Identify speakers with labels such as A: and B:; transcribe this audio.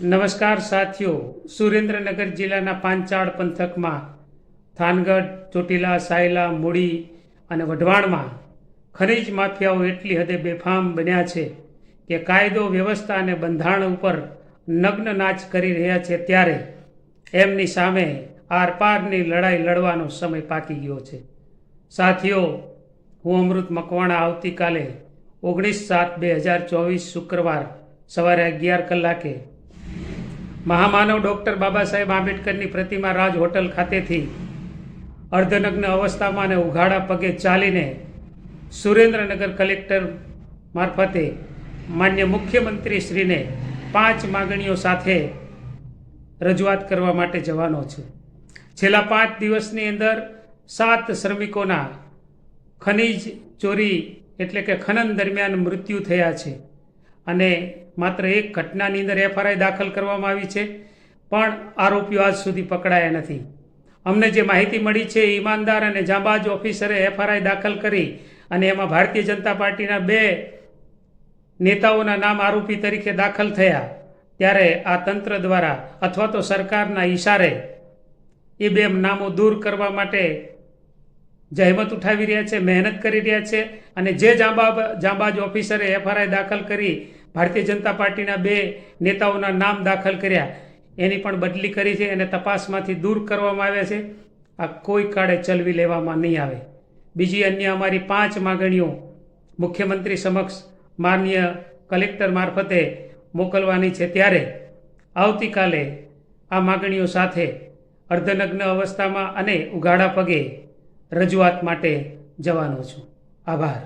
A: નમસ્કાર સાથીઓ, સુરેન્દ્રનગર જિલ્લાના પાંચાળ પંથકમાં થાનગઢ, ચોટીલા, સાયલા, મૂળી અને વઢવાણમાં ખનીજ માફિયાઓ એટલી હદે બેફામ બન્યા છે કે કાયદો વ્યવસ્થા અને બંધારણ ઉપર નગ્ન નાચ કરી રહ્યા છે। ત્યારે એમની સામે આરપારની લડાઈ લડવાનો સમય પાકી ગયો છે। સાથીઓ, હું અમૃત મકવાણા આવતીકાલે 19/7/2024 શુક્રવાર સવારે 11 કલાકે મહામાનવ ડૉક્ટર બાબા સાહેબ આંબેડકરની પ્રતિમા રાજ હોટલ ખાતેથી અર્ધનગ્ન અવસ્થામાં અને ઉઘાડા પગે ચાલીને સુરેન્દ્રનગર કલેક્ટર મારફતે માન્ય મુખ્યમંત્રીશ્રીને 5 માગણીઓ સાથે રજૂઆત કરવા માટે જવાનો છું। છેલ્લા 5 દિવસની અંદર 7 શ્રમિકોના ખનીજ ચોરી એટલે કે ખનન દરમિયાન મૃત્યુ થયા છે અને માત્ર એક ઘટનાની અંદર એફઆરઆઈ દાખલ કરવામાં આવી છે, પણ આરોપીઓ આજ સુધી પકડાયા નથી। અમને જે માહિતી મળી છે, ઈમાનદાર અને જાંબાજ ઓફિસરે એફઆરઆઈ દાખલ કરી અને એમાં ભારતીય જનતા પાર્ટીના 2 નેતાઓના નામ આરોપી તરીકે દાખલ થયા। ત્યારે આ તંત્ર દ્વારા અથવા તો સરકારના ઈશારે એ 2 નામો દૂર કરવા માટે જહેમત ઉઠાવી રહ્યા છે, મહેનત કરી રહ્યા છે અને જે જાંબાજ ઓફિસરે એફઆરઆઈ દાખલ કરી ભારતીય જનતા પાર્ટીના 2 નેતાઓના નામ દાખલ કર્યા એની પણ બદલી કરી છે અને તપાસમાંથી દૂર કરવામાં આવ્યા છે। આ કોઈ કાળે ચલવી લેવામાં નહીં આવે। બીજી અન્ય અમારી 5 માગણીઓ મુખ્યમંત્રી સમક્ષ માનનીય કલેક્ટર મારફતે મોકલવાની છે। ત્યારે આવતીકાલે આ માગણીઓ સાથે અર્ધનગ્ન અવસ્થામાં અને ઉઘાડા પગે રજૂઆત માટે જવાનો છું। આભાર।